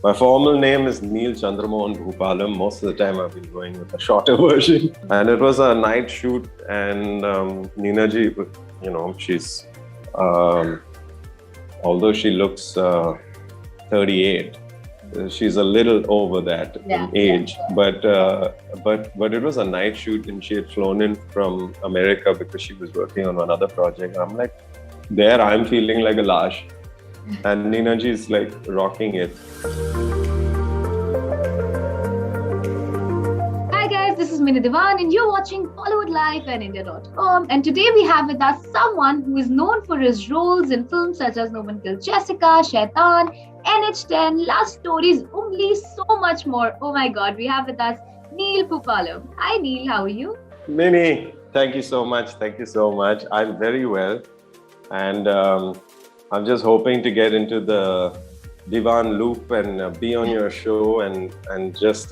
My formal name is Neil Chandramohan Bhoopalam. Most of the time I've been going with a shorter version. And it was a night shoot, and Neena ji, she's, although she looks 38, she's a little over that in age. But it was a night shoot, and she had flown in from America because she was working on another project. I'm like, there I'm feeling like a Lash. And Neena ji is like rocking it. Hi guys, this is Mina Devan and you're watching Bollywood Live and India.com. And today we have with us someone who is known for his roles in films such as No One Kills Jessica, Shaitan, NH10, Love Stories, Ungli, so much more. Oh my god, we have with us Neil Bhoopalam. Hi Neil, how are you? Mini, thank you so much. Thank you so much. I'm very well. And I'm just hoping to get into the Divan loop and be on your show and just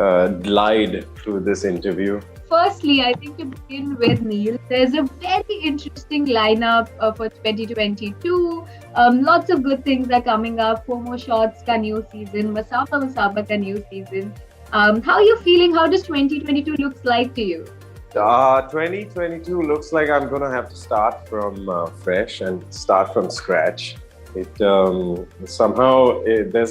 glide through this interview. Firstly, I think to begin with, Neil, there's a very interesting lineup for 2022. Lots of good things are coming up. Fomo Shots ka new season, Masaba Masaba ka new season. How are you feeling? How does 2022 looks like to you? 2022 looks like I'm going to have to start from fresh and start from scratch. There's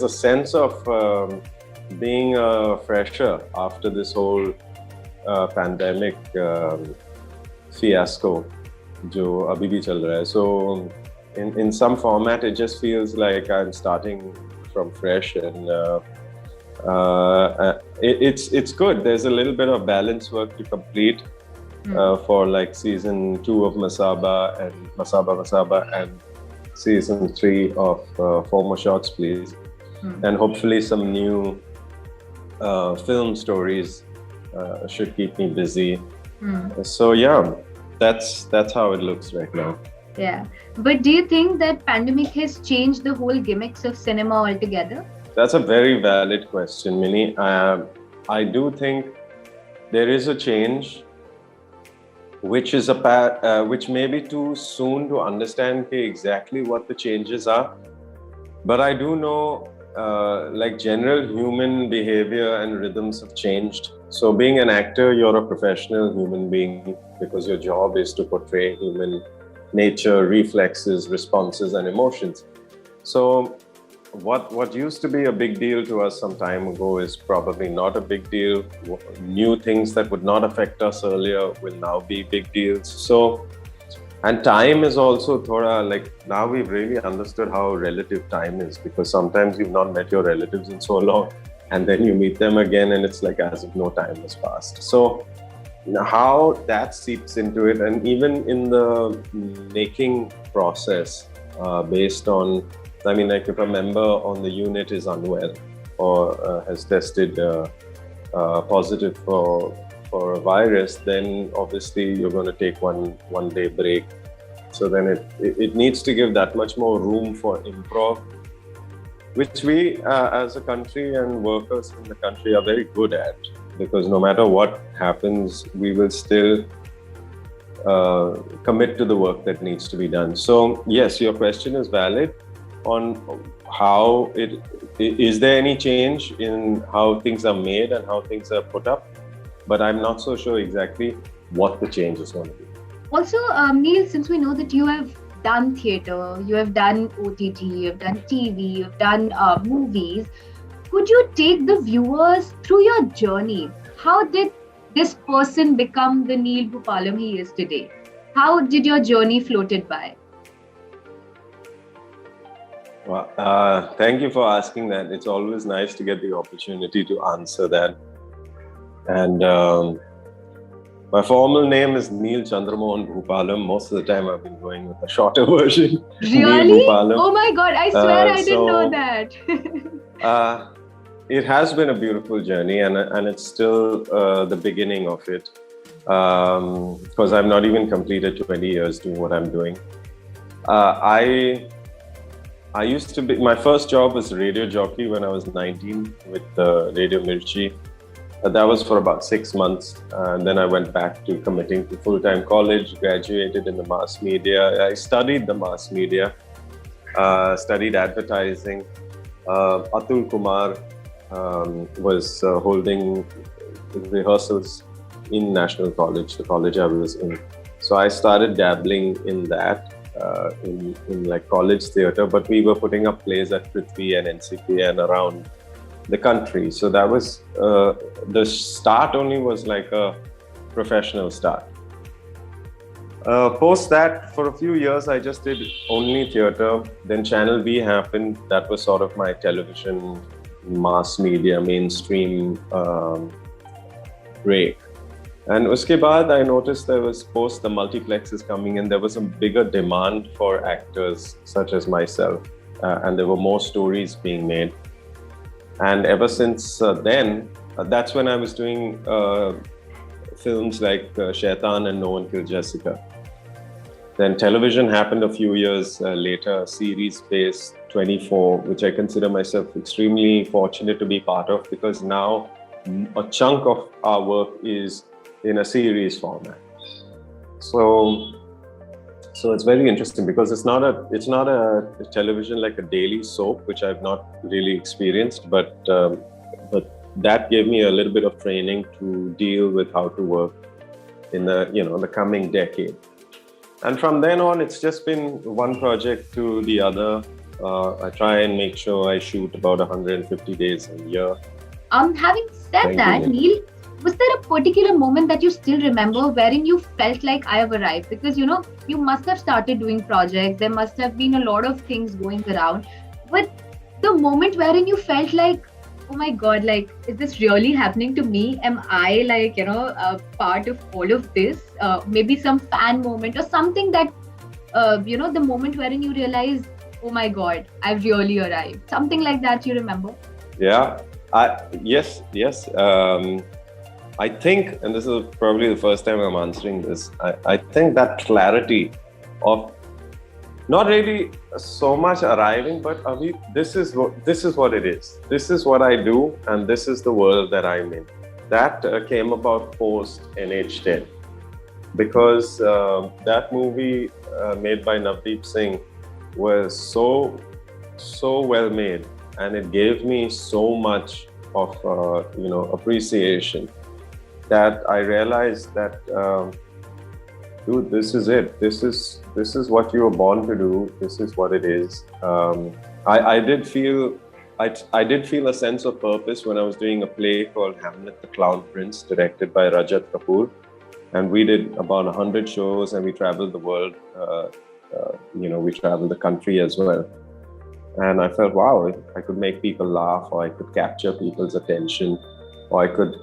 a sense of being a fresher after this whole pandemic fiasco jo abhi bhi chal raha hai. So in some format it just feels like I'm starting from fresh, and it's good. There's a little bit of balance work to complete for like season 2 of Masaba Masaba and season 3 of Fomo Shots, please. And hopefully some new film stories should keep me busy. So yeah, that's how it looks right now. Yeah, but do you think that pandemic has changed the whole gimmicks of cinema altogether? That's a very valid question, Mini. I do think there is a change, which may be too soon to understand exactly what the changes are. But I do know like general human behavior and rhythms have changed. So being an actor, you're a professional human being because your job is to portray human nature, reflexes, responses, and emotions. So what used to be a big deal to us some time ago is probably not a big deal. New things that would not affect us earlier will now be big deals. So, and time is also thoda, like now we've really understood how relative time is, because sometimes you've not met your relatives in so long and then you meet them again and it's like as if no time has passed. So how that seeps into it, and even in the making process based on, I mean, like if a member on the unit is unwell or has tested positive for a virus, then obviously you're going to take one day break. So then it needs to give that much more room for improv, which we as a country and workers in the country are very good at, because no matter what happens, we will still commit to the work that needs to be done. So yes, your question is valid on how is there any change in how things are made and how things are put up, but I'm not so sure exactly what the change is going to be. Also, Neil, since we know that you have done theatre, you have done OTT, you have done TV, you've done movies, could you take the viewers through your journey? How did this person become the Neil Bhoopalam he is today? How did your journey floated by? Well, thank you for asking that. It's always nice to get the opportunity to answer that. And my formal name is Neil Chandramohan Bhoopalam. Most of the time I've been going with a shorter version. Really? Oh my god, I swear I didn't know that. It has been a beautiful journey, and it's still the beginning of it. Because I've not even completed 20 years doing what I'm doing. I used to be, my first job was radio jockey when I was 19 with Radio Mirchi. That was for about 6 months. And then I went back to committing to full-time college, graduated in the mass media. I studied the mass media, studied advertising. Atul Kumar was holding rehearsals in National College, the college I was in. So I started dabbling in that, in like college theatre, but we were putting up plays at Prithvi and NCP and around the country. So that was the start. Only was like a professional start. Post that, for a few years, I just did only theatre. Then Channel V happened. That was sort of my television, mass media, mainstream break. And uske baad, I noticed there was, post the multiplexes coming in, there was a bigger demand for actors such as myself. And there were more stories being made. And ever since then, that's when I was doing films like Shaitan and No One Killed Jessica. Then television happened a few years later, a series-based 24, which I consider myself extremely fortunate to be part of, because now a chunk of our work is in a series format. So it's very interesting, because it's not a television like a daily soap, which I've not really experienced, but that gave me a little bit of training to deal with how to work in the coming decade. And from then on, it's just been one project to the other. I try and make sure I shoot about 150 days a year. Having said that, Neil, was there a particular moment that you still remember wherein you felt like I have arrived? Because, you must have started doing projects. There must have been a lot of things going around. But the moment wherein you felt like, oh my God, like, is this really happening to me? Am I like, a part of all of this? Maybe some fan moment or something that, the moment wherein you realize, oh my God, I've really arrived. Something like that, you remember? Yeah, yes. I think, and this is probably the first time I'm answering this, I think that clarity of not really so much arriving, but this is what it is. This is what I do, and this is the world that I'm in. That came about post NH10, because that movie made by Navdeep Singh was so well made, and it gave me so much of appreciation, that I realized that dude, this is it. This is what you were born to do. This is what it is. I did feel a sense of purpose when I was doing a play called Hamlet the Clown Prince, directed by Rajat Kapoor, and we did about 100 shows, and we traveled the world. We traveled the country as well. And I felt, wow, I could make people laugh, or I could capture people's attention, or I could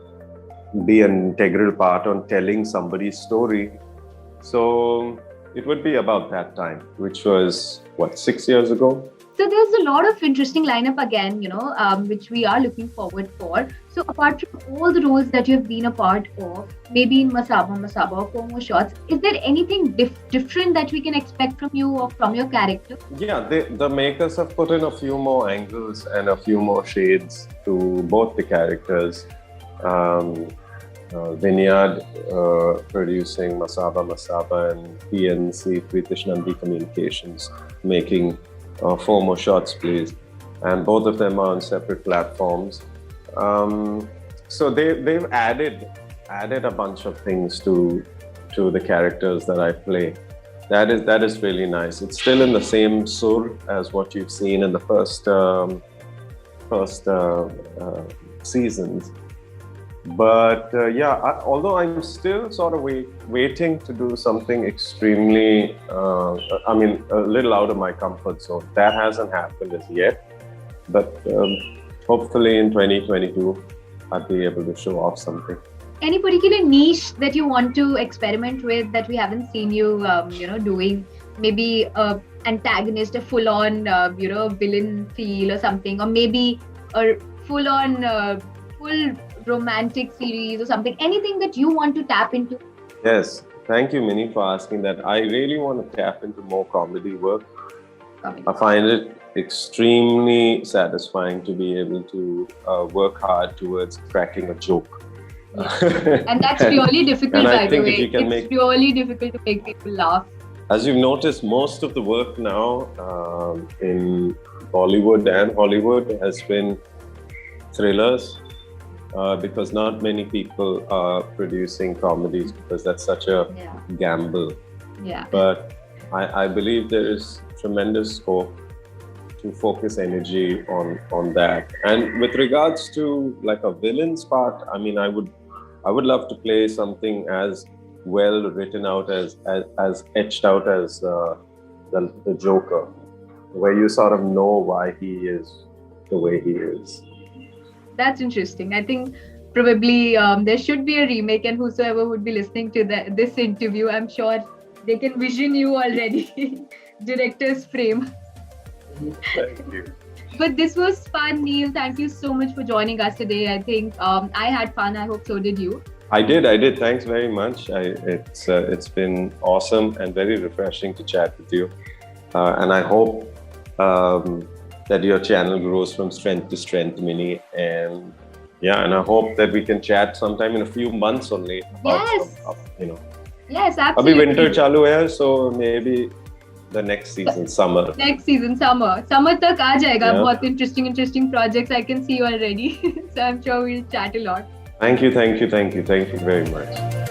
be an integral part on telling somebody's story. So it would be about that time, which was, 6 years ago? So there's a lot of interesting lineup again, which we are looking forward for. So apart from all the roles that you've been a part of, maybe in Masaba Masaba or Promo Shots, is there anything different that we can expect from you or from your character? Yeah, the makers have put in a few more angles and a few more shades to both the characters. Vineyard producing Masaba Masaba, and PNC, Pritish Nandi Communications, making 4 More Shots, please. And both of them are on separate platforms. So they've added a bunch of things to the characters that I play. That is really nice. It's still in the same sur as what you've seen in the first seasons. But although I'm still sort of waiting to do something extremely, a little out of my comfort zone. That hasn't happened as yet. But hopefully in 2022, I'll be able to show off something. Any particular niche that you want to experiment with that we haven't seen you, doing? Maybe a antagonist, a full-on, villain feel or something, or maybe a full-on, full romantic series or something, anything that you want to tap into? Yes, thank you, Minnie, for asking that. I really want to tap into more comedy work. I find it extremely satisfying to be able to work hard towards cracking a joke. And that's really difficult, by the way. It's really difficult to make people laugh. as you've noticed, most of the work now in Bollywood and Hollywood has been thrillers, because not many people are producing comedies because that's such a gamble. Yeah. But I believe there is tremendous scope to focus energy on that. And with regards to like a villain's part, I mean, I would love to play something as well written out as etched out as the Joker, where you sort of know why he is the way he is. That's interesting. I think probably there should be a remake, and whosoever would be listening to this interview, I'm sure they can vision you already. Director's frame. Thank you. But this was fun, Neil. Thank you so much for joining us today. I think I had fun. I hope so did you. I did. Thanks very much. It's been awesome and very refreshing to chat with you. And I hope that your channel grows from strength to strength, Mini. And and I hope that we can chat sometime in a few months only. Yes. Yes, Abhi absolutely. winter chalu hai, so maybe the next season, summer. Next season, summer. Summer tak aa jayega. Yeah. Bahut interesting projects I can see already. So I'm sure we'll chat a lot. Thank you very much.